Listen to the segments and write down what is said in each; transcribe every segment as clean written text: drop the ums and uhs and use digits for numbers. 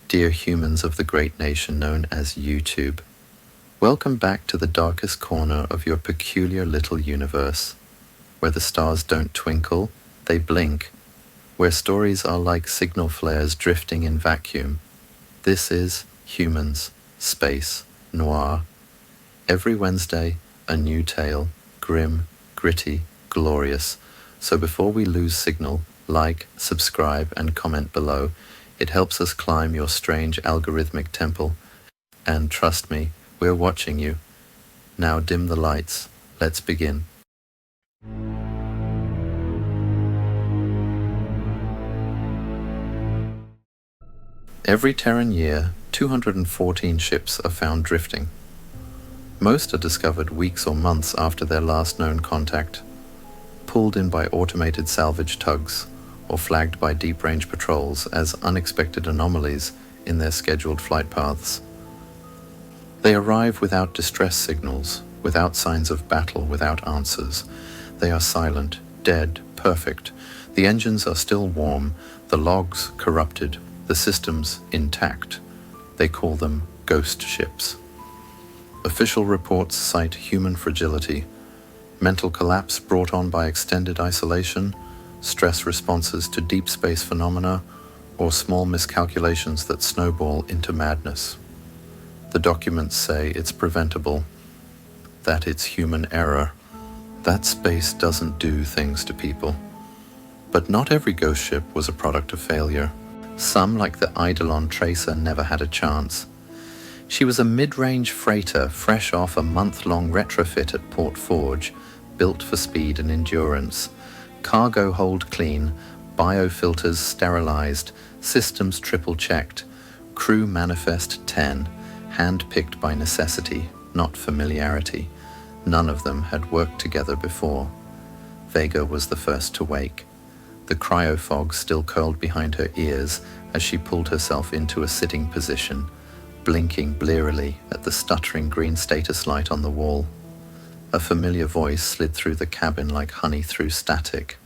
dear humans of the great nation known as YouTube. Welcome back to the darkest corner of your peculiar little universe, where the stars don't twinkle, they blink, where stories are like signal flares drifting in vacuum. This is Humans, Space, Noir. Every Wednesday, a new tale, grim, gritty, glorious. So before we lose signal, like, subscribe, and comment below. It helps us climb your strange algorithmic temple. And trust me, we're watching you. Now dim the lights. Let's begin. Every Terran year, 214 ships are found drifting. Most are discovered weeks or months after their last known contact, pulled in by automated salvage tugs, or flagged by deep-range patrols as unexpected anomalies in their scheduled flight paths. They arrive without distress signals, without signs of battle, without answers. They are silent, dead, perfect. The engines are still warm, the logs corrupted, the systems intact. They call them ghost ships. Official reports cite human fragility, mental collapse brought on by extended isolation, stress responses to deep space phenomena, or small miscalculations that snowball into madness. The documents say it's preventable, that it's human error, that space doesn't do things to people. But not every ghost ship was a product of failure. Some, like the Eidolon Tracer, never had a chance. She was a mid-range freighter fresh off a month-long retrofit at Port Forge, built for speed and endurance. Cargo hold clean, biofilters sterilized, systems triple-checked, crew manifest 10, hand-picked by necessity, not familiarity. None of them had worked together before. Vega was the first to wake. The cryofog still curled behind her ears as she pulled herself into a sitting position, blinking blearily at the stuttering green status light on the wall. A familiar voice slid through the cabin like honey through static.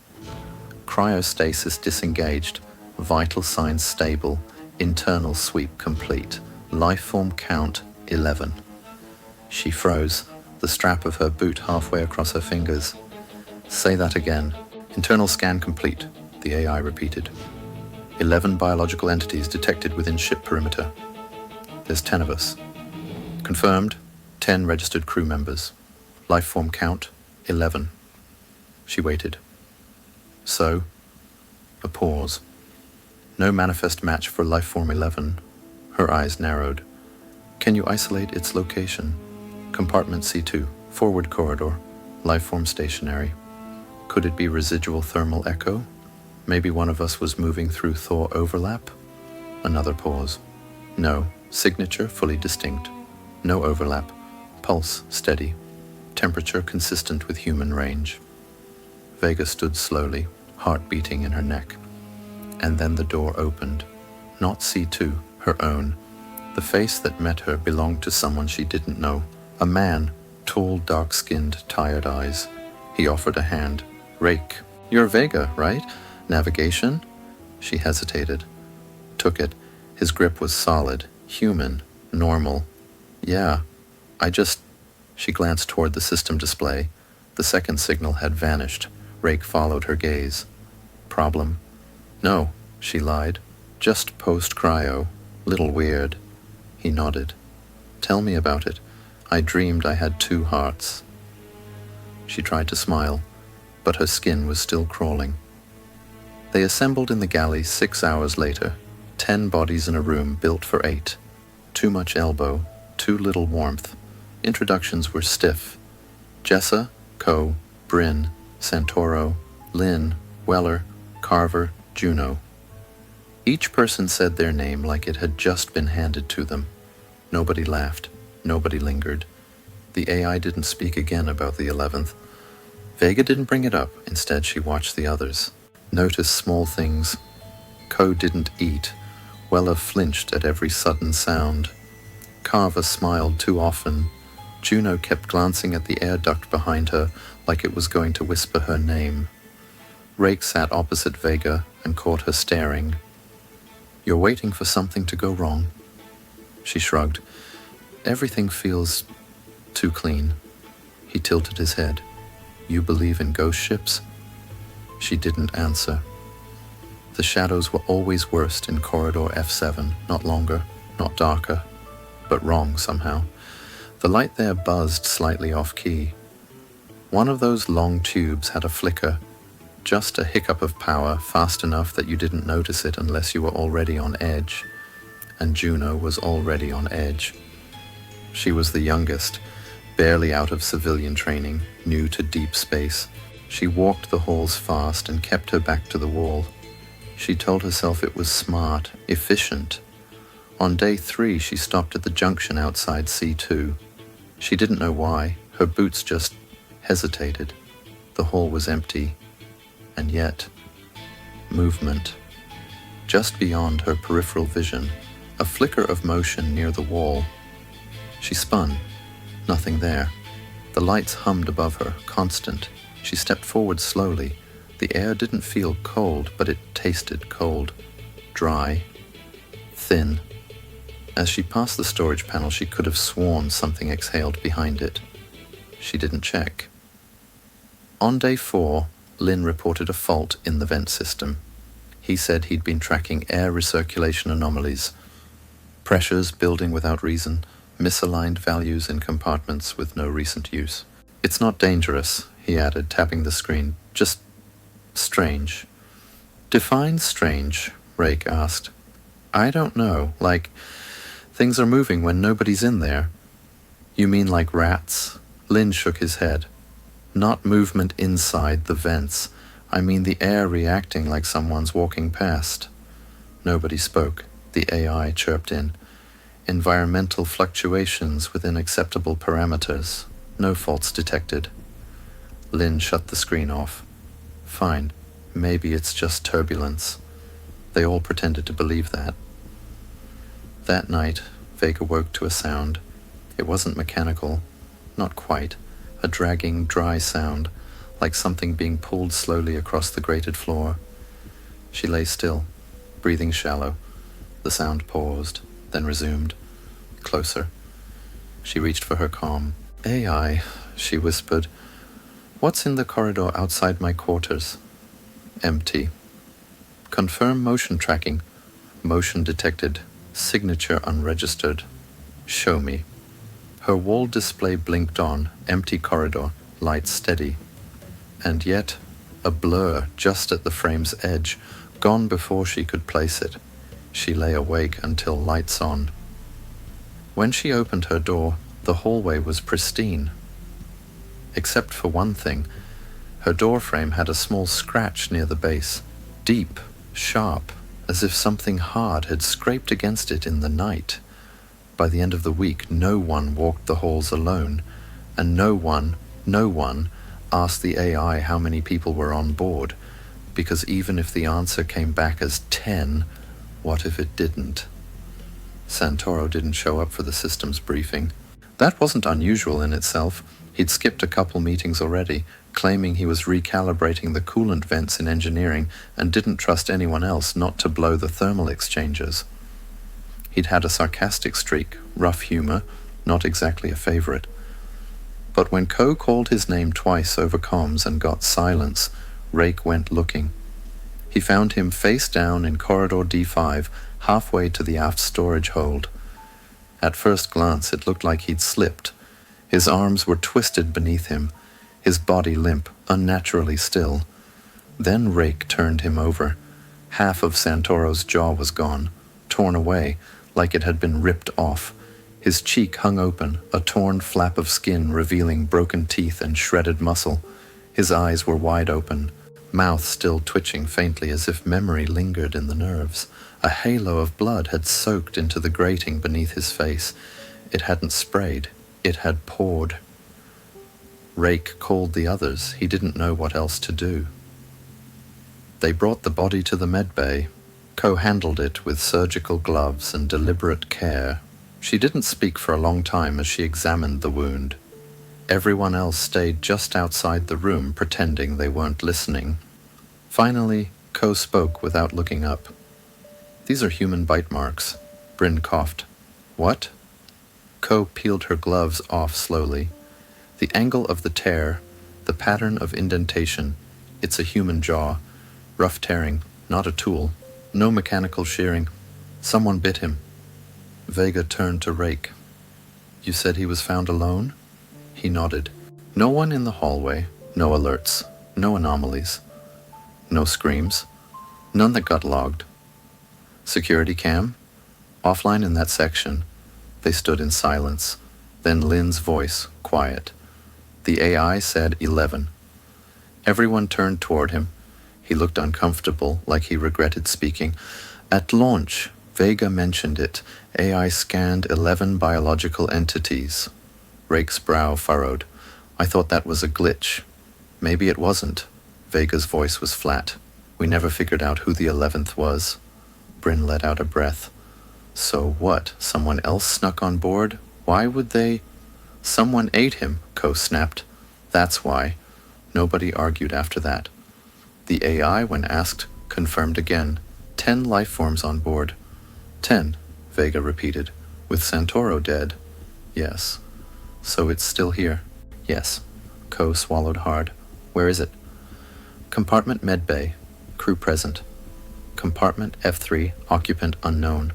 Cryostasis disengaged, vital signs stable, internal sweep complete, lifeform count 11. She froze, the strap of her boot halfway across her fingers. Say that again. Internal scan complete, the AI repeated. 11 biological entities detected within ship perimeter. There's 10 of us. Confirmed, 10 registered crew members. Lifeform count 11. She waited. So, a pause. No manifest match for lifeform 11. Her eyes narrowed. Can you isolate its location? Compartment C2, forward corridor, lifeform stationary. Could it be residual thermal echo? Maybe one of us was moving through Thor overlap? Another pause. No, signature fully distinct. No overlap. Pulse steady. Temperature consistent with human range. Vega stood slowly, heart beating in her neck. And then the door opened. Not C2, her own. The face that met her belonged to someone she didn't know. A man, tall, dark-skinned, tired eyes. He offered a hand. Rake. You're Vega, right? Navigation? She hesitated. Took it. His grip was solid, human, normal. Yeah, She glanced toward the system display. The second signal had vanished. Rake followed her gaze. Problem? No, she lied. Just post-cryo. Little weird. He nodded. Tell me about it. I dreamed I had 2 hearts. She tried to smile, but her skin was still crawling. They assembled in the galley 6 hours later. 10 bodies in a room built for 8. Too much elbow, too little warmth. Introductions were stiff. Jessa, Ko, Bryn, Santoro, Lynn, Weller, Carver, Juno. Each person said their name like it had just been handed to them. Nobody laughed. Nobody lingered. The AI didn't speak again about the 11th. Vega didn't bring it up. Instead, she watched the others. Noticed small things. Ko didn't eat. Weller flinched at every sudden sound. Carver smiled too often. Juno kept glancing at the air duct behind her like it was going to whisper her name. Rake sat opposite Vega and caught her staring. You're waiting for something to go wrong. She shrugged. Everything feels too clean. He tilted his head. You believe in ghost ships? She didn't answer. The shadows were always worst in corridor F7, not longer, not darker, but wrong somehow. The light there buzzed slightly off-key. One of those long tubes had a flicker, just a hiccup of power, fast enough that you didn't notice it unless you were already on edge. And Juno was already on edge. She was the youngest, barely out of civilian training, new to deep space. She walked the halls fast and kept her back to the wall. She told herself it was smart, efficient. On day 3, she stopped at the junction outside C2. She didn't know why. Her boots just hesitated. The hall was empty. And yet, movement. Just beyond her peripheral vision, a flicker of motion near the wall. She spun. Nothing there. The lights hummed above her, constant. She stepped forward slowly. The air didn't feel cold, but it tasted cold. Dry. Thin. As she passed the storage panel, she could have sworn something exhaled behind it. She didn't check. On day 4, Lynn reported a fault in the vent system. He said he'd been tracking air recirculation anomalies. Pressures building without reason, misaligned values in compartments with no recent use. It's not dangerous, he added, tapping the screen. Just strange. Define strange, Rake asked. I don't know, like things are moving when nobody's in there. You mean like rats? Lynn shook his head. Not movement inside the vents. I mean the air reacting like someone's walking past. Nobody spoke. The AI chirped in. Environmental fluctuations within acceptable parameters. No faults detected. Lynn shut the screen off. Fine. Maybe it's just turbulence. They all pretended to believe that. That night, Vega woke to a sound. It wasn't mechanical. Not quite. A dragging, dry sound, like something being pulled slowly across the grated floor. She lay still, breathing shallow. The sound paused, then resumed. Closer. She reached for her calm. AI, she whispered. What's in the corridor outside my quarters? Empty. Confirm motion tracking. Motion detected. Signature unregistered. Show me. Her wall display blinked on, empty corridor, light steady. And yet, a blur just at the frame's edge, gone before she could place it. She lay awake until lights on. When she opened her door, the hallway was pristine. Except for one thing. Her door frame had a small scratch near the base, deep, sharp, as if something hard had scraped against it in the night. By the end of the week, no one walked the halls alone, and no one asked the AI how many people were on board, because even if the answer came back as 10, what if it didn't? Santoro didn't show up for the systems briefing. That wasn't unusual in itself. He'd skipped a couple meetings already, claiming he was recalibrating the coolant vents in engineering and didn't trust anyone else not to blow the thermal exchangers. He'd had a sarcastic streak, rough humor, not exactly a favorite. But when Ko called his name twice over comms and got silence, Rake went looking. He found him face down in corridor D5, halfway to the aft storage hold. At first glance, it looked like he'd slipped. His arms were twisted beneath him, his body limp, unnaturally still. Then Rake turned him over. Half of Santoro's jaw was gone, torn away, like it had been ripped off. His cheek hung open, a torn flap of skin revealing broken teeth and shredded muscle. His eyes were wide open, mouth still twitching faintly as if memory lingered in the nerves. A halo of blood had soaked into the grating beneath his face. It hadn't sprayed, it had poured. Rake called the others. He didn't know what else to do. They brought the body to the medbay. Ko handled it with surgical gloves and deliberate care. She didn't speak for a long time as she examined the wound. Everyone else stayed just outside the room, pretending they weren't listening. Finally, Ko spoke without looking up. These are human bite marks. Bryn coughed. What? Ko peeled her gloves off slowly. The angle of the tear, the pattern of indentation. It's a human jaw. Rough tearing, not a tool. No mechanical shearing. Someone bit him. Vega turned to Rake. You said he was found alone? He nodded. No one in the hallway, no alerts, no anomalies, no screams, none that got logged. Security cam? Offline in that section. They stood in silence. Then Lynn's voice, quiet. The AI said 11. Everyone turned toward him. He looked uncomfortable, like he regretted speaking. At launch, Vega mentioned it. AI scanned 11 biological entities. Rake's brow furrowed. I thought that was a glitch. Maybe it wasn't. Vega's voice was flat. We never figured out who the 11th was. Bryn let out a breath. So what? Someone else snuck on board? Why would they? Someone ate him, Ko snapped. That's why. Nobody argued after that. The AI, when asked, confirmed again. 10 life forms on board. 10, Vega repeated. With Santoro dead. Yes. So it's still here. Yes. Ko swallowed hard. Where is it? Compartment medbay. Crew present. Compartment F3, occupant unknown.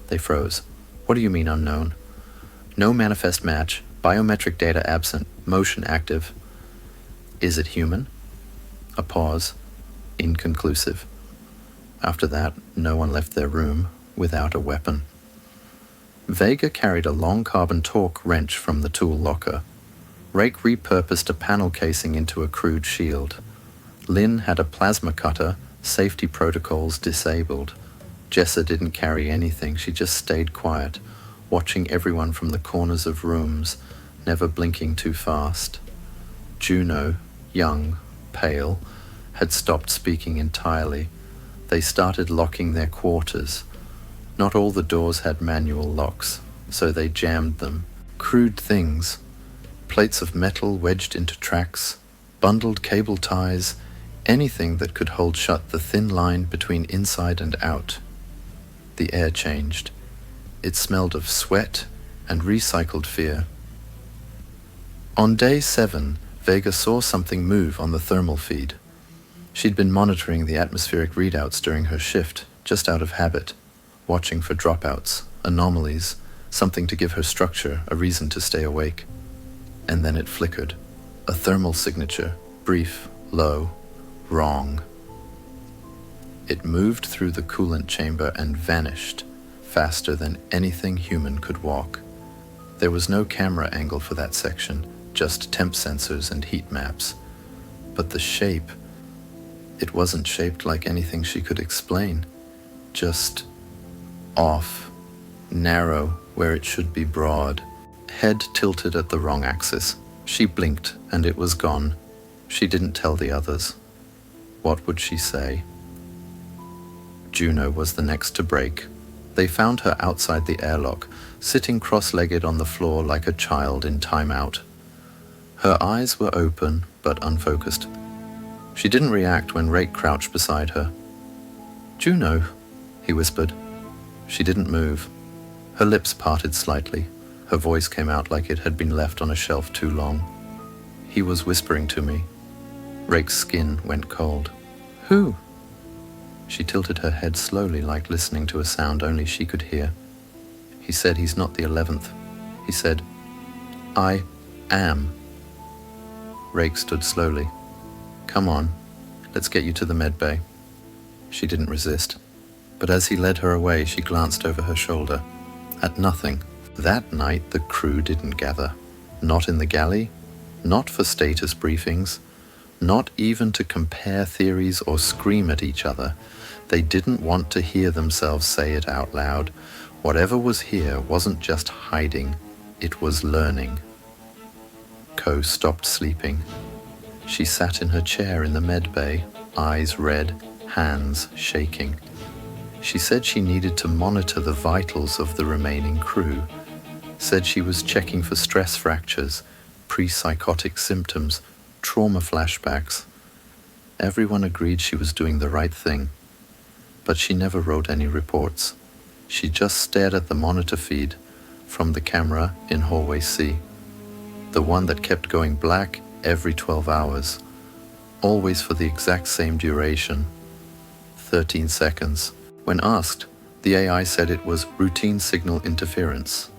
They froze. What do you mean unknown? No manifest match. Biometric data absent. Motion active. Is it human? A pause. Inconclusive. After that, no one left their room without a weapon. Vega carried a long carbon torque wrench from the tool locker. Rake repurposed a panel casing into a crude shield. Lynn had a plasma cutter, safety protocols disabled. Jessa didn't carry anything, she just stayed quiet, watching everyone from the corners of rooms, never blinking too fast. Juno, young, pale, had stopped speaking entirely. They started locking their quarters. Not all the doors had manual locks, so they jammed them. Crude things. Plates of metal wedged into tracks, bundled cable ties, anything that could hold shut the thin line between inside and out. The air changed. It smelled of sweat and recycled fear. On day 7, Vega saw something move on the thermal feed. She'd been monitoring the atmospheric readouts during her shift, just out of habit, watching for dropouts, anomalies, something to give her structure a reason to stay awake. And then it flickered. A thermal signature, brief, low, wrong. It moved through the coolant chamber and vanished, faster than anything human could walk. There was no camera angle for that section, just temp sensors and heat maps. But the shape, it wasn't shaped like anything she could explain. Just off, narrow where it should be broad. Head tilted at the wrong axis. She blinked and it was gone. She didn't tell the others. What would she say? Juno was the next to break. They found her outside the airlock, sitting cross-legged on the floor like a child in timeout. Her eyes were open but unfocused. She didn't react when Rake crouched beside her. Juno, he whispered. She didn't move. Her lips parted slightly. Her voice came out like it had been left on a shelf too long. He was whispering to me. Rake's skin went cold. Who? She tilted her head slowly, like listening to a sound only she could hear. He said he's not the 11th. He said, I am. Rake stood slowly. Come on, let's get you to the med bay. She didn't resist, but as he led her away, she glanced over her shoulder. At nothing. That night the crew didn't gather. Not in the galley, not for status briefings, not even to compare theories or scream at each other. They didn't want to hear themselves say it out loud. Whatever was here wasn't just hiding, it was learning. Ko stopped sleeping. She sat in her chair in the med bay, eyes red, hands shaking. She said she needed to monitor the vitals of the remaining crew. Said she was checking for stress fractures, pre-psychotic symptoms, trauma flashbacks. Everyone agreed she was doing the right thing. but she never wrote any reports. She just stared at the monitor feed from the camera in hallway C, the one that kept going black every 12 hours, always for the exact same duration, 13 seconds. When asked, the AI said it was routine signal interference.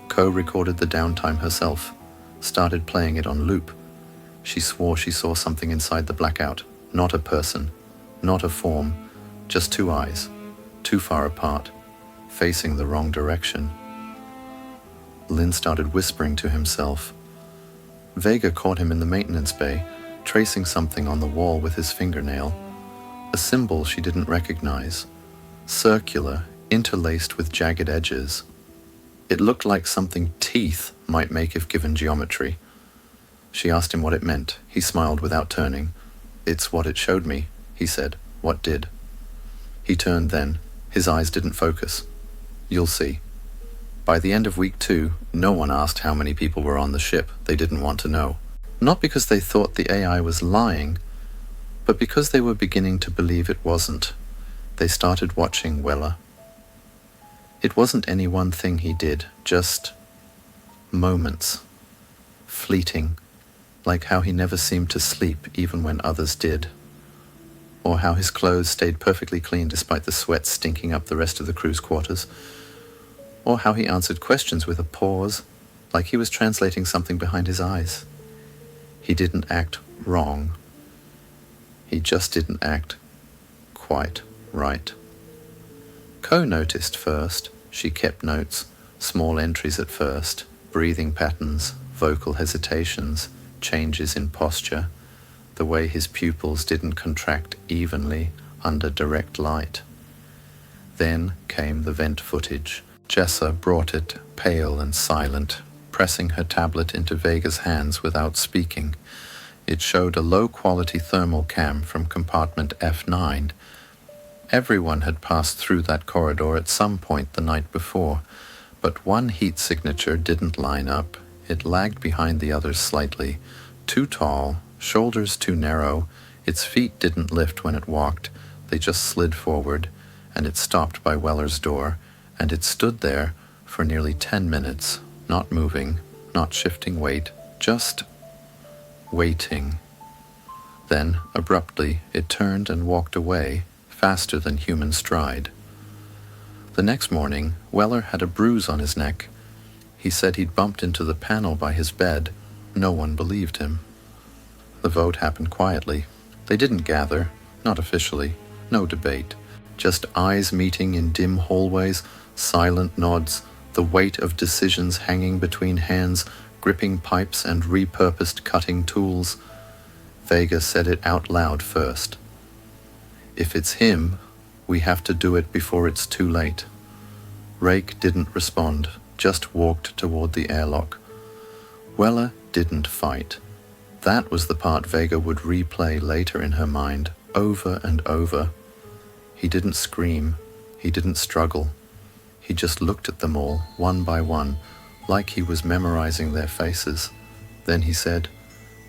Ko recorded the downtime herself, started playing it on loop. She swore she saw something inside the blackout, not a person, not a form, just two eyes, too far apart, facing the wrong direction. Lin started whispering to himself. Vega caught him in the maintenance bay, tracing something on the wall with his fingernail, a symbol she didn't recognize, circular, interlaced with jagged edges. It looked like something teeth might make if given geometry. She asked him what it meant. He smiled without turning. "It's what it showed me," he said. "What did?" He turned then. His eyes didn't focus. "You'll see." By the end of week 2, no one asked how many people were on the ship. They didn't want to know. Not because they thought the AI was lying, but because they were beginning to believe it wasn't. They started watching Weller. It wasn't any one thing he did, just moments, fleeting, like how he never seemed to sleep even when others did, or how his clothes stayed perfectly clean despite the sweat stinking up the rest of the crew's quarters, or how he answered questions with a pause, like he was translating something behind his eyes. He didn't act wrong. He just didn't act quite right. Ko noticed first. She kept notes, small entries at first, breathing patterns, vocal hesitations, changes in posture, the way his pupils didn't contract evenly under direct light. Then came the vent footage. Jessa brought it, pale and silent, pressing her tablet into Vega's hands without speaking. It showed a low-quality thermal cam from compartment F9. Everyone had passed through that corridor at some point the night before, but one heat signature didn't line up. It lagged behind the others slightly. Too tall, shoulders too narrow, its feet didn't lift when it walked, they just slid forward, and it stopped by Weller's door, and it stood there for nearly 10 minutes, not moving, not shifting weight, just waiting. Then, abruptly, it turned and walked away, faster than human stride. The next morning, Weller had a bruise on his neck. He said he'd bumped into the panel by his bed. No one believed him. The vote happened quietly. They didn't gather, not officially, no debate. Just eyes meeting in dim hallways, silent nods, the weight of decisions hanging between hands, gripping pipes and repurposed cutting tools. Vega said it out loud first. "If it's him, we have to do it before it's too late." Rake didn't respond, just walked toward the airlock. Weller didn't fight. That was the part Vega would replay later in her mind, over and over. He didn't scream. He didn't struggle. He just looked at them all, one by one, like he was memorizing their faces. Then he said,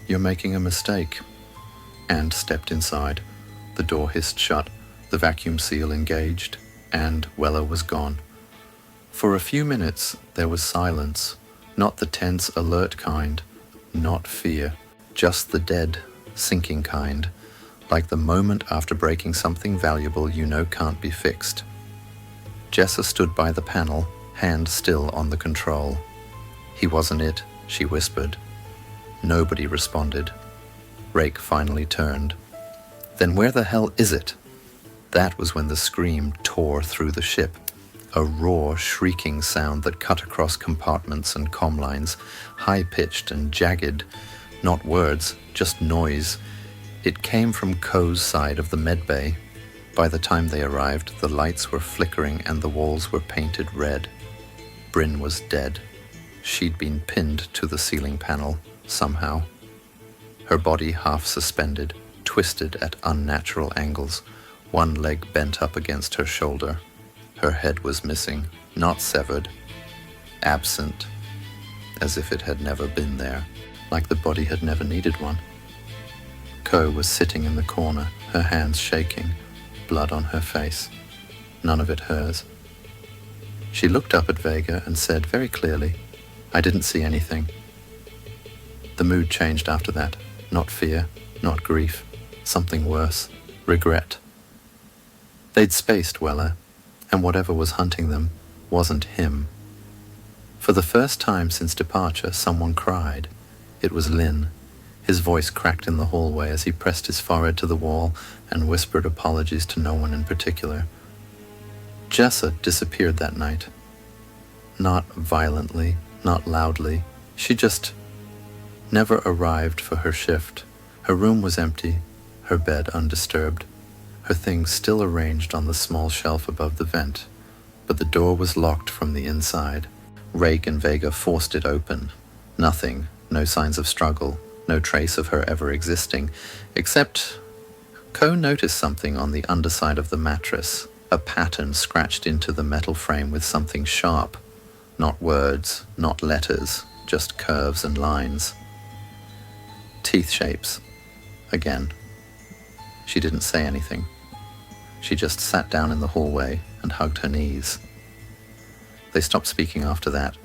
"You're making a mistake," and stepped inside. The door hissed shut, the vacuum seal engaged, and Weller was gone. For a few minutes there was silence, not the tense, alert kind, not fear, just the dead, sinking kind, like the moment after breaking something valuable you know can't be fixed. Jessa stood by the panel, hand still on the control. "He wasn't it," she whispered. Nobody responded. Rake finally turned. "Then where the hell is it?" That was when the scream tore through the ship, a raw, shrieking sound that cut across compartments and comm lines, high-pitched and jagged, not words, just noise. It came from Ko's side of the medbay. By the time they arrived, the lights were flickering and the walls were painted red. Bryn was dead. She'd been pinned to the ceiling panel, somehow. Her body half suspended, twisted at unnatural angles, one leg bent up against her shoulder. Her head was missing, not severed, absent, as if it had never been there, like the body had never needed one. Ko was sitting in the corner, her hands shaking, blood on her face, none of it hers. She looked up at Vega and said very clearly, "I didn't see anything." The mood changed after that. Not fear, not grief, something worse, regret. They'd spaced Weller, and whatever was hunting them wasn't him. For the first time since departure, someone cried. It was Lynn. His voice cracked in the hallway as he pressed his forehead to the wall and whispered apologies to no one in particular. Jessa disappeared that night. Not violently, not loudly. She just never arrived for her shift. Her room was empty, her bed undisturbed, her things still arranged on the small shelf above the vent, but the door was locked from the inside. Rake and Vega forced it open. Nothing, no signs of struggle, no trace of her ever existing, except Co noticed something on the underside of the mattress, a pattern scratched into the metal frame with something sharp. Not words, not letters, just curves and lines. Teeth shapes. Again. She didn't say anything. She just sat down in the hallway and hugged her knees. They stopped speaking after that.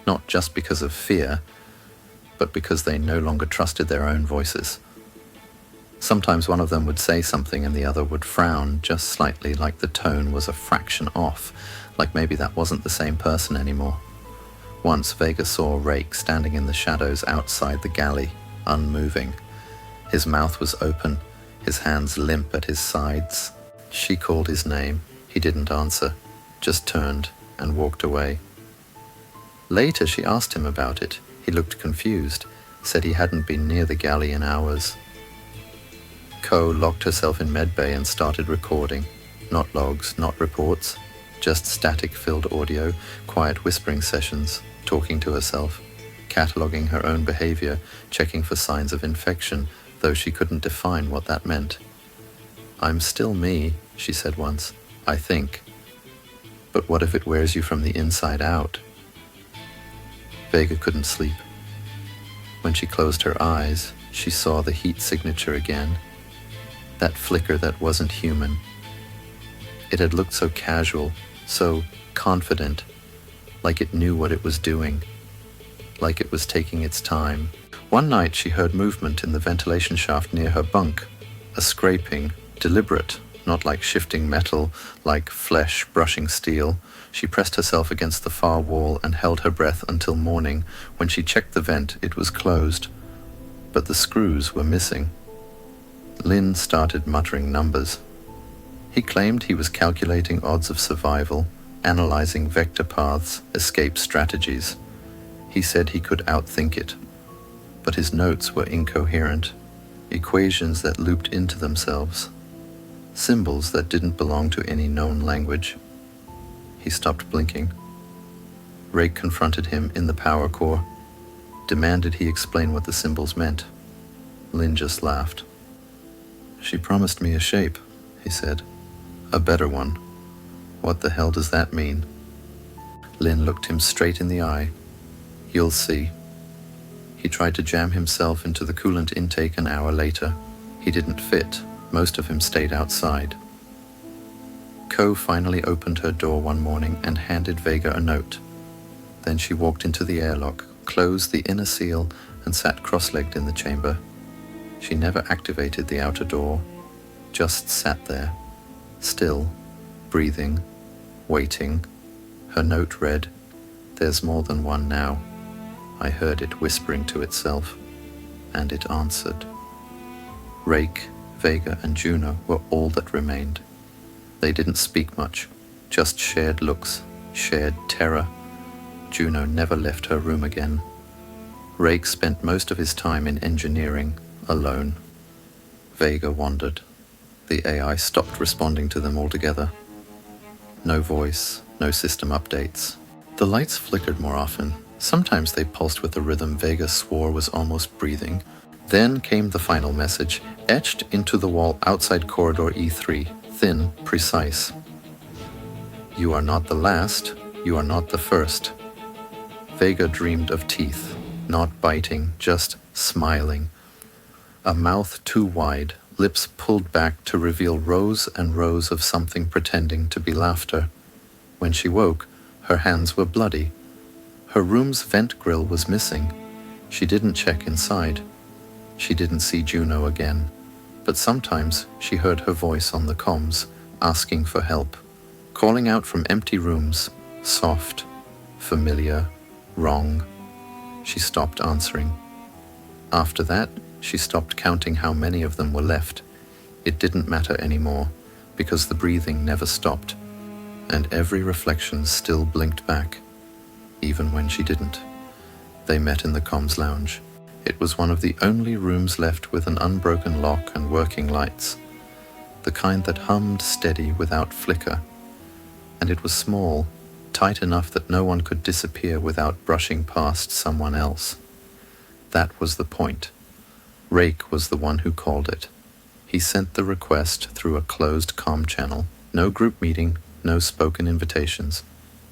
Not just because of fear, but because they no longer trusted their own voices. Sometimes one of them would say something and the other would frown just slightly, like the tone was a fraction off, like maybe that wasn't the same person anymore. Once Vega saw Rake standing in the shadows outside the galley, unmoving. His mouth was open, his hands limp at his sides. She called his name. He didn't answer, just turned and walked away. Later she asked him about it. He looked confused, said he hadn't been near the galley in hours. Co locked herself in medbay and started recording. Not logs, not reports, just static-filled audio, quiet whispering sessions, talking to herself, cataloguing her own behavior, checking for signs of infection, though she couldn't define what that meant. "I'm still me," she said once, "I think. But what if it wears you from the inside out?" Vega couldn't sleep. When she closed her eyes, she saw the heat signature again, that flicker that wasn't human. It had looked so casual, so confident, like it knew what it was doing, like it was taking its time. One night she heard movement in the ventilation shaft near her bunk, a scraping, deliberate, not like shifting metal, like flesh brushing steel. She pressed herself against the far wall and held her breath until morning. When she checked the vent, it was closed, but the screws were missing. Lynn started muttering numbers. He claimed he was calculating odds of survival, analyzing vector paths, escape strategies. He said he could outthink it, but his notes were incoherent, equations that looped into themselves, symbols that didn't belong to any known language. He stopped blinking. Rake confronted him in the power core, demanded he explain what the symbols meant. Lynn just laughed. "She promised me a shape," he said. "A better one. What the hell does that mean?" Lynn looked him straight in the eye. "You'll see." He tried to jam himself into the coolant intake an hour later. He didn't fit. Most of him stayed outside. Co finally opened her door one morning and handed Vega a note. Then she walked into the airlock, closed the inner seal, and sat cross-legged in the chamber. She never activated the outer door, just sat there, still, breathing, waiting. Her note read, "There's more than one now." I heard it whispering to itself, and it answered. Rake, Vega, and Juno were all that remained. They didn't speak much, just shared looks, shared terror. Juno never left her room again. Rake spent most of his time in engineering, alone. Vega wandered. The AI stopped responding to them altogether. No voice, no system updates. The lights flickered more often. Sometimes they pulsed with a rhythm Vega swore was almost breathing. Then came the final message, etched into the wall outside corridor E3, thin, precise. "You are not the last, you are not the first." Vega dreamed of teeth, not biting, just smiling. A mouth too wide, lips pulled back to reveal rows and rows of something pretending to be laughter. When she woke, her hands were bloody. Her room's vent grill was missing. She didn't check inside. She didn't see Juno again, but sometimes she heard her voice on the comms, asking for help, calling out from empty rooms, soft, familiar, wrong. She stopped answering. After that, she stopped counting how many of them were left. It didn't matter anymore, because the breathing never stopped, and every reflection still blinked back, even when she didn't. They met in the comms lounge. It was one of the only rooms left with an unbroken lock and working lights, the kind that hummed steady without flicker. And it was small, tight enough that no one could disappear without brushing past someone else. That was the point. Rake was the one who called it. He sent the request through a closed comm channel. No group meeting, no spoken invitations.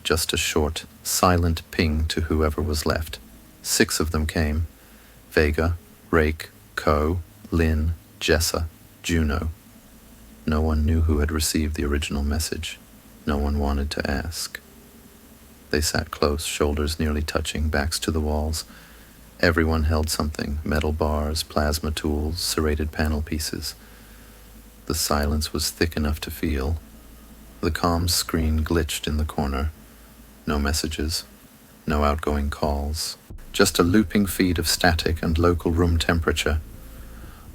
Just a short, silent ping to whoever was left. 6 of them came. Vega, Rake, Ko, Lynn, Jessa, Juno. No one knew who had received the original message. No one wanted to ask. They sat close, shoulders nearly touching, backs to the walls. Everyone held something, metal bars, plasma tools, serrated panel pieces. The silence was thick enough to feel. The comms screen glitched in the corner. No messages, no outgoing calls. Just a looping feed of static and local room temperature.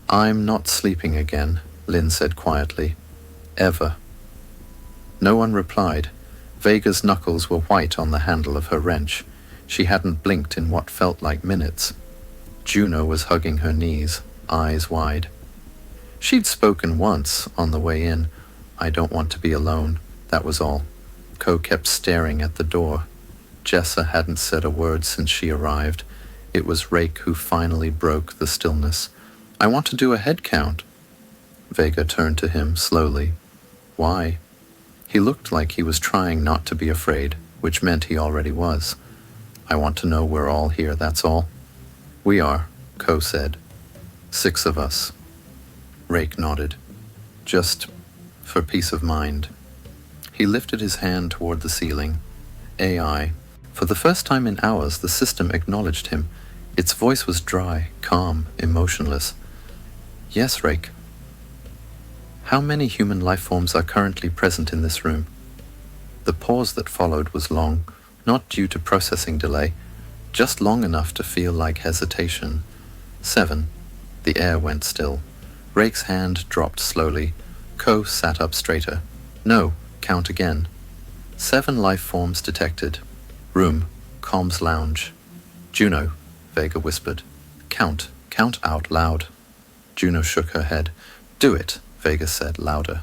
"I'm not sleeping again," Lynn said quietly. "Ever." No one replied. Vega's knuckles were white on the handle of her wrench. She hadn't blinked in what felt like minutes. Juno was hugging her knees, eyes wide. She'd spoken once, on the way in. "I don't want to be alone," that was all. Ko kept staring at the door. Jessa hadn't said a word since she arrived. It was Rake who finally broke the stillness. "I want to do a head count." Vega turned to him slowly. "Why?" He looked like he was trying not to be afraid, which meant he already was. "I want to know we're all here, that's all." "We are," Ko said. 6 of us. Rake nodded. "Just for peace of mind." He lifted his hand toward the ceiling. AI. For the first time in hours, the system acknowledged him. Its voice was dry, calm, emotionless. "Yes, Rake." "How many human life forms are currently present in this room?" The pause that followed was long, not due to processing delay, just long enough to feel like hesitation. 7. The air went still. Rake's hand dropped slowly. Ko sat up straighter. "No, count again." 7 life forms detected. Room, comms lounge. "Juno," Vega whispered. Count out loud." Juno shook her head. "Do it," Vega said louder.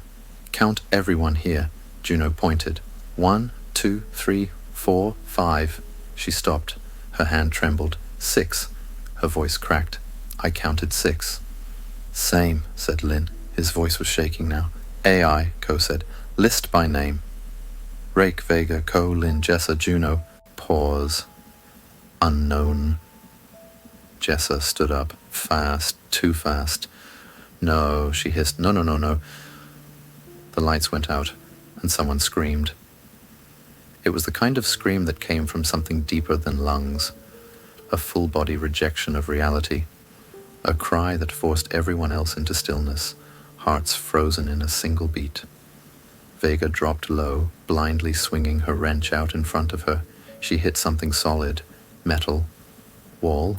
"Count everyone here," Juno pointed. 1, 2, 3, 4, 5. She stopped. Her hand trembled. 6. Her voice cracked. "I counted 6. "Same," said Lynn. His voice was shaking now. "AI," Ko said. "List by name." Rake, Vega, Ko, Lynn, Jessa, Juno. Pause. "Unknown." Jessa stood up. Fast, too fast. "No," she hissed. No. The lights went out, and someone screamed. It was the kind of scream that came from something deeper than lungs, a full-body rejection of reality, a cry that forced everyone else into stillness, hearts frozen in a single beat. Vega dropped low, blindly swinging her wrench out in front of her. She hit something solid, metal, wall.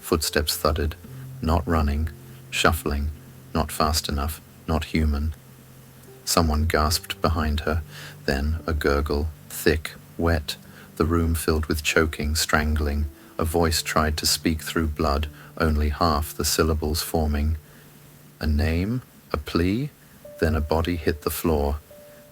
Footsteps thudded, not running, shuffling, not fast enough, not human. Someone gasped behind her, then a gurgle, thick, wet, the room filled with choking, strangling. A voice tried to speak through blood, only half the syllables forming. A name, a plea, then a body hit the floor.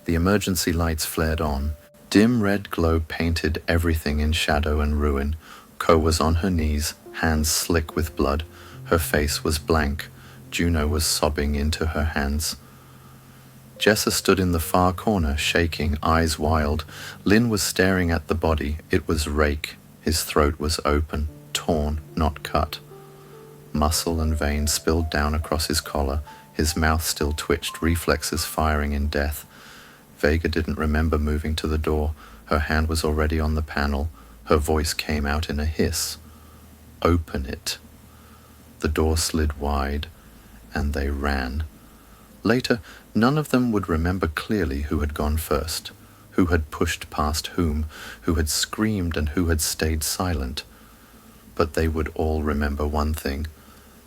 The emergency lights flared on. Dim red glow painted everything in shadow and ruin. Ko was on her knees, hands slick with blood. Her face was blank. Juno was sobbing into her hands. Jessa stood in the far corner, shaking, eyes wild. Lynn was staring at the body. It was Rake. His throat was open, torn, not cut. Muscle and vein spilled down across his collar. His mouth still twitched, reflexes firing in death. Vega didn't remember moving to the door. Her hand was already on the panel. Her voice came out in a hiss. "Open it." The door slid wide, and they ran. Later, none of them would remember clearly who had gone first, who had pushed past whom, who had screamed and who had stayed silent. But they would all remember one thing.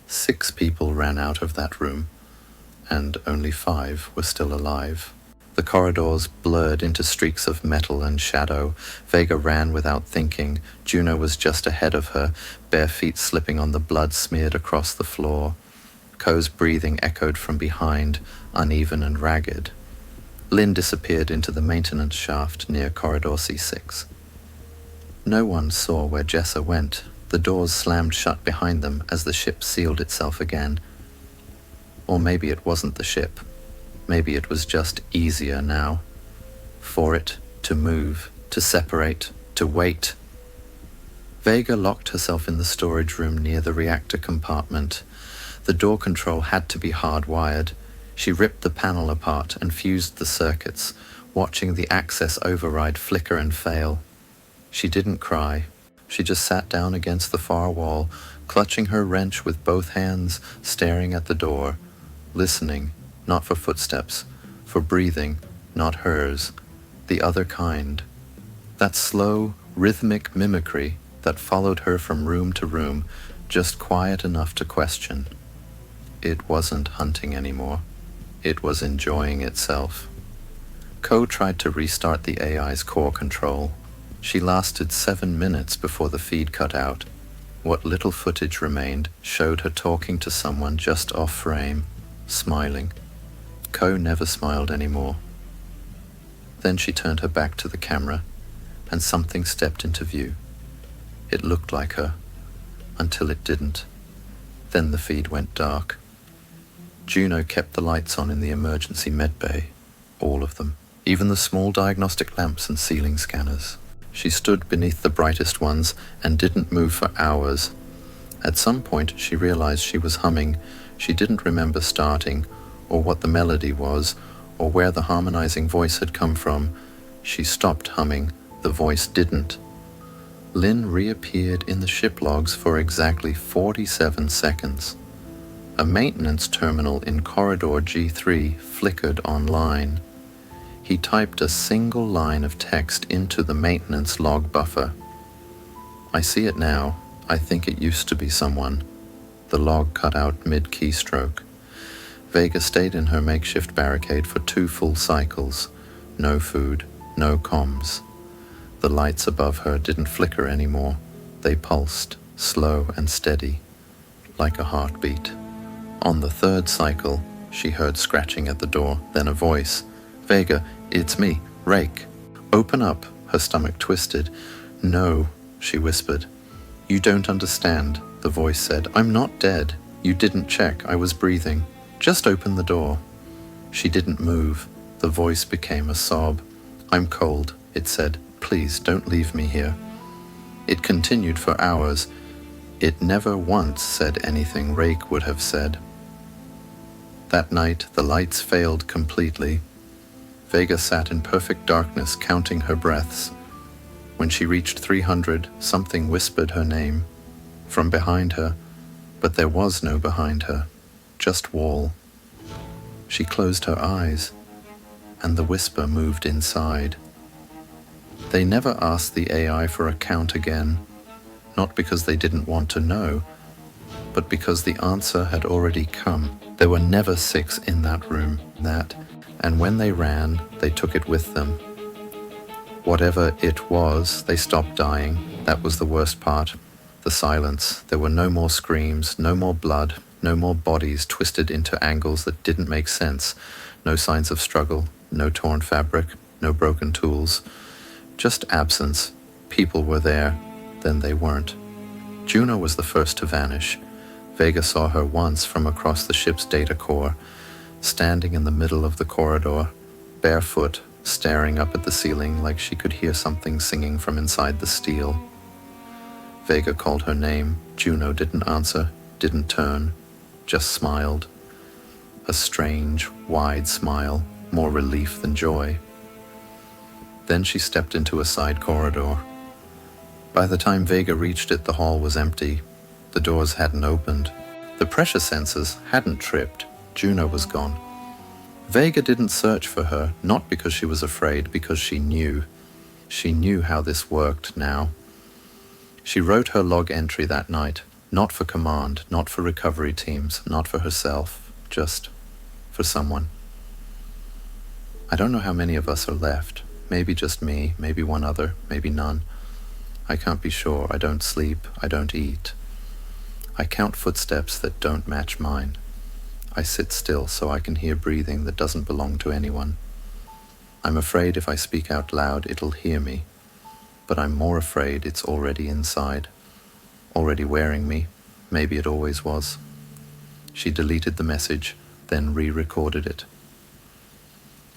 6 people ran out of that room, and only 5 were still alive. The corridors blurred into streaks of metal and shadow. Vega ran without thinking. Juno was just ahead of her, bare feet slipping on the blood smeared across the floor. Ko's breathing echoed from behind, uneven and ragged. Lynn disappeared into the maintenance shaft near corridor C6. No one saw where Jessa went. The doors slammed shut behind them as the ship sealed itself again. Or maybe it wasn't the ship. Maybe it was just easier now. For it to move, to separate, to wait. Vega locked herself in the storage room near the reactor compartment. The door control had to be hardwired. She ripped the panel apart and fused the circuits, watching the access override flicker and fail. She didn't cry. She just sat down against the far wall, clutching her wrench with both hands, staring at the door, listening, not for footsteps, for breathing, not hers, the other kind. That slow, rhythmic mimicry that followed her from room to room, just quiet enough to question. It wasn't hunting anymore. It was enjoying itself. Ko tried to restart the AI's core control. She lasted 7 minutes before the feed cut out. What little footage remained showed her talking to someone just off frame, smiling. Ko never smiled anymore. Then she turned her back to the camera, and something stepped into view. It looked like her, until it didn't. Then the feed went dark. Juno kept the lights on in the emergency med bay, all of them, even the small diagnostic lamps and ceiling scanners. She stood beneath the brightest ones and didn't move for hours. At some point she realized she was humming. She didn't remember starting, or what the melody was, or where the harmonizing voice had come from. She stopped humming. The voice didn't. Lynn reappeared in the ship logs for exactly 47 seconds. A maintenance terminal in corridor G3 flickered online. He typed a single line of text into the maintenance log buffer. "I see it now. I think it used to be someone." The log cut out mid-keystroke. Vega stayed in her makeshift barricade for 2 full cycles. No food, no comms. The lights above her didn't flicker anymore. They pulsed, slow and steady, like a heartbeat. On the 3rd cycle, she heard scratching at the door, then a voice. "Vega, it's me, Rake. Open up." Her stomach twisted. "No," she whispered. "You don't understand," the voice said. "I'm not dead. You didn't check. I was breathing. Just open the door." She didn't move. The voice became a sob. "I'm cold," it said. "Please don't leave me here." It continued for hours. It never once said anything Rake would have said. That night, the lights failed completely. Vega sat in perfect darkness, counting her breaths. When she reached 300, something whispered her name from behind her, but there was no behind her, just wall. She closed her eyes, and the whisper moved inside. They never asked the AI for a count again, not because they didn't want to know, but because the answer had already come. There were never 6 in that room, and when they ran, they took it with them. Whatever it was, they stopped dying. That was the worst part. The silence. There were no more screams, no more blood, no more bodies twisted into angles that didn't make sense. No signs of struggle, no torn fabric, no broken tools. Just absence. People were there, then they weren't. Juno was the first to vanish. Vega saw her once from across the ship's data core, standing in the middle of the corridor, barefoot, staring up at the ceiling like she could hear something singing from inside the steel. Vega called her name. Juno didn't answer, didn't turn, just smiled. a strange, wide smile, more relief than joy. Then she stepped into a side corridor. By the time Vega reached it, the hall was empty. The doors hadn't opened. The pressure sensors hadn't tripped. Juno was gone. Vega didn't search for her, not because she was afraid, because she knew. She knew how this worked now. She wrote her log entry that night, not for command, not for recovery teams, not for herself, just for someone. I don't know how many of us are left. Maybe just me, maybe one other, maybe none. I can't be sure. I don't sleep. I don't eat. I count footsteps that don't match mine. I sit still so I can hear breathing that doesn't belong to anyone. I'm afraid if I speak out loud, it'll hear me. But I'm more afraid it's already inside, already wearing me. Maybe it always was. She deleted the message, then re-recorded it.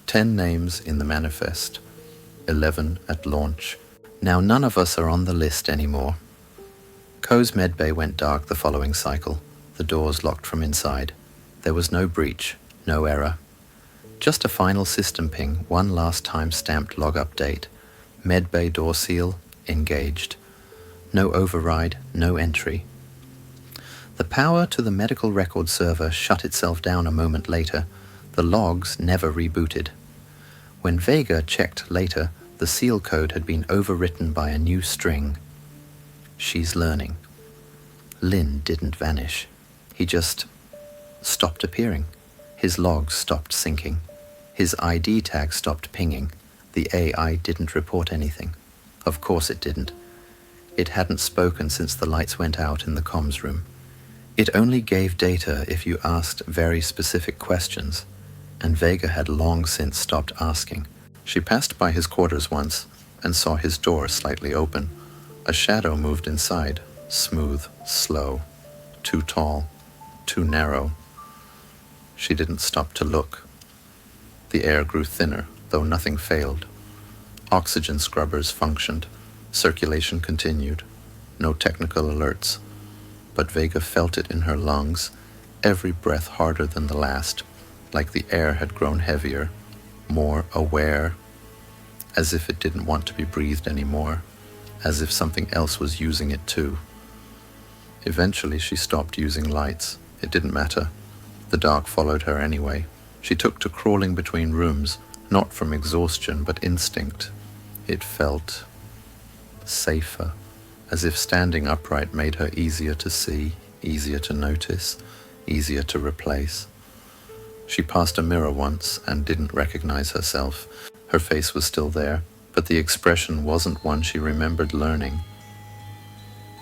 10 names in the manifest, 11 at launch. Now none of us are on the list anymore. Co's medbay went dark the following cycle. The doors locked from inside. There was no breach, no error. Just a final system ping, one last time-stamped log update. Medbay door seal, engaged. No override, no entry. The power to the medical record server shut itself down a moment later. The logs never rebooted. When Vega checked later, the seal code had been overwritten by a new string. She's learning. Lynn didn't vanish. He just stopped appearing. His logs stopped syncing. His ID tag stopped pinging. The AI didn't report anything. Of course it didn't. It hadn't spoken since the lights went out in the comms room. It only gave data if you asked very specific questions, and Vega had long since stopped asking. She passed by his quarters once and saw his door slightly open. A shadow moved inside, smooth, slow, too tall, too narrow. She didn't stop to look. The air grew thinner, though nothing failed. Oxygen scrubbers functioned. Circulation continued. No technical alerts. But Vega felt it in her lungs, every breath harder than the last, like the air had grown heavier, more aware, as if it didn't want to be breathed anymore, as if something else was using it too. Eventually she stopped using lights. It didn't matter. The dark followed her anyway. She took to crawling between rooms, not from exhaustion but instinct. It felt safer, as if standing upright made her easier to see, easier to notice, easier to replace. She passed a mirror once and didn't recognize herself. Her face was still there, but the expression wasn't one she remembered learning.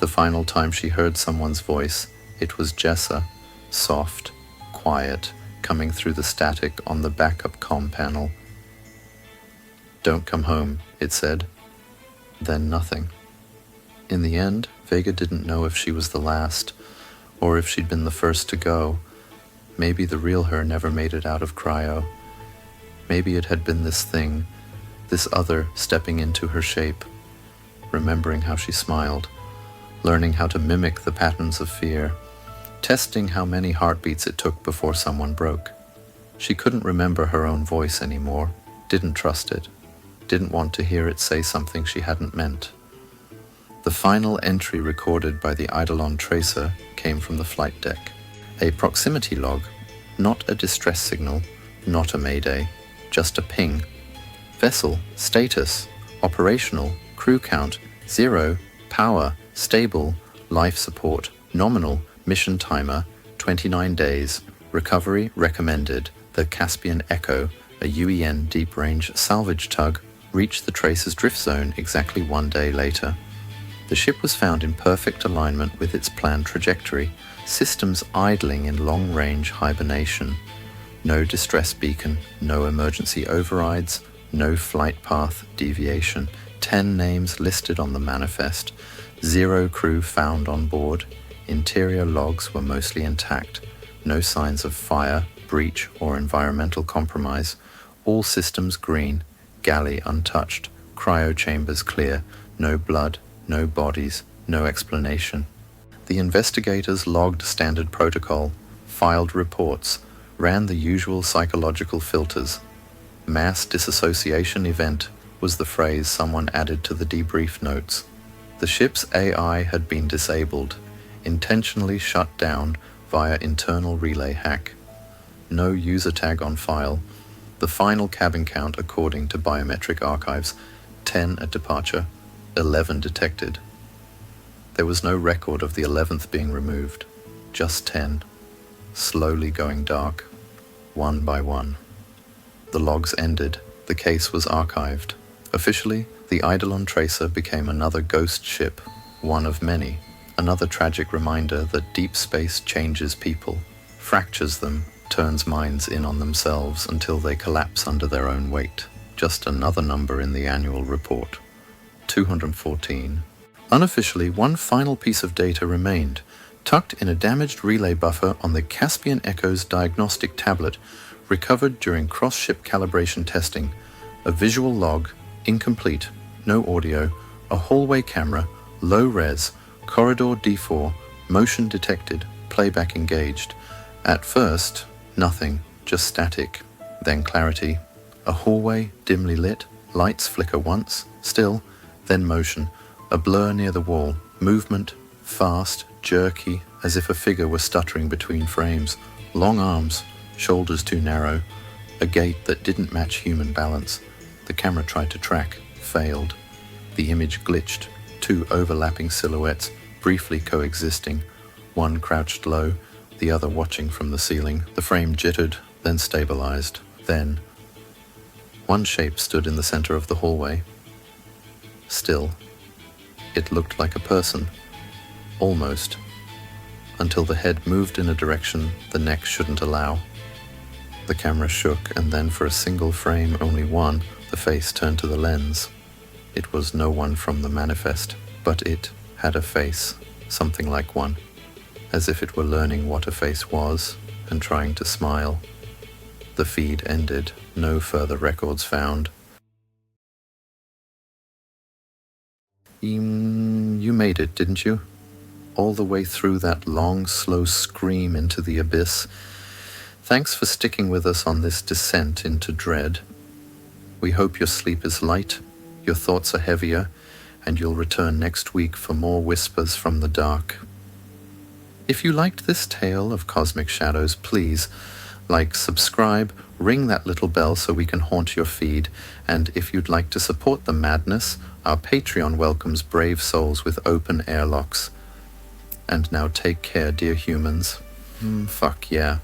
The final time she heard someone's voice, it was Jessa, soft, quiet, coming through the static on the backup comm panel. "Don't come home," it said. Then nothing. In the end, Vega didn't know if she was the last, or if she'd been the first to go. Maybe the real her never made it out of cryo. Maybe it had been this thing, this other stepping into her shape, remembering how she smiled, learning how to mimic the patterns of fear, testing how many heartbeats it took before someone broke. She couldn't remember her own voice anymore, didn't trust it, didn't want to hear it say something she hadn't meant. The final entry recorded by the Eidolon tracer came from the flight deck. A proximity log, not a distress signal, not a mayday, just a ping. Vessel, status, operational, crew count, 0, power, stable, life support, nominal, mission timer, 29 days, recovery recommended. The Caspian Echo, a UEN deep-range salvage tug, reached the tracer's drift zone exactly 1 day later. The ship was found in perfect alignment with its planned trajectory, systems idling in long-range hibernation. No distress beacon, no emergency overrides, no flight path deviation. 10 names listed on the manifest. 0 crew found on board. Interior logs were mostly intact. No signs of fire, breach, or environmental compromise. All systems green. Galley untouched. Cryo chambers clear. No blood, no bodies, no explanation. The investigators logged standard protocol, filed reports, ran the usual psychological filters. Mass disassociation event was the phrase someone added to the debrief notes. The ship's AI had been disabled, intentionally shut down via internal relay hack. No user tag on file. The final cabin count according to biometric archives, 10 at departure, 11 detected. There was no record of the 11th being removed, just 10, slowly going dark, one by one. The logs ended, the case was archived. Officially, the Eidolon Tracer became another ghost ship, one of many, another tragic reminder that deep space changes people, fractures them, turns minds in on themselves until they collapse under their own weight. Just another number in the annual report. 214. Unofficially, one final piece of data remained, tucked in a damaged relay buffer on the Caspian Echo's diagnostic tablet, recovered during cross-ship calibration testing. A visual log, incomplete, no audio, a hallway camera, low res, corridor D4, motion detected, playback engaged. At first, nothing, just static. Then clarity. A hallway, dimly lit, lights flicker once, still, then motion. A blur near the wall, movement, fast, jerky, as if a figure were stuttering between frames. Long arms, shoulders too narrow. A gait that didn't match human balance. The camera tried to track, failed. The image glitched, two overlapping silhouettes, briefly coexisting. One crouched low, the other watching from the ceiling. The frame jittered, then stabilized. Then, one shape stood in the center of the hallway. Still, it looked like a person. Almost. Until the head moved in a direction the neck shouldn't allow. The camera shook, and then for a single frame, only one, the face turned to the lens. It was no one from the manifest, but it had a face, something like one, as if it were learning what a face was and trying to smile. The feed ended, no further records found. You made it, didn't you? All the way through that long, slow scream into the abyss. Thanks for sticking with us on this descent into dread. We hope your sleep is light, your thoughts are heavier, and you'll return next week for more whispers from the dark. If you liked this tale of cosmic shadows, please like, subscribe, ring that little bell so we can haunt your feed, and if you'd like to support the madness, our Patreon welcomes brave souls with open airlocks. And now take care, dear humans. Fuck yeah.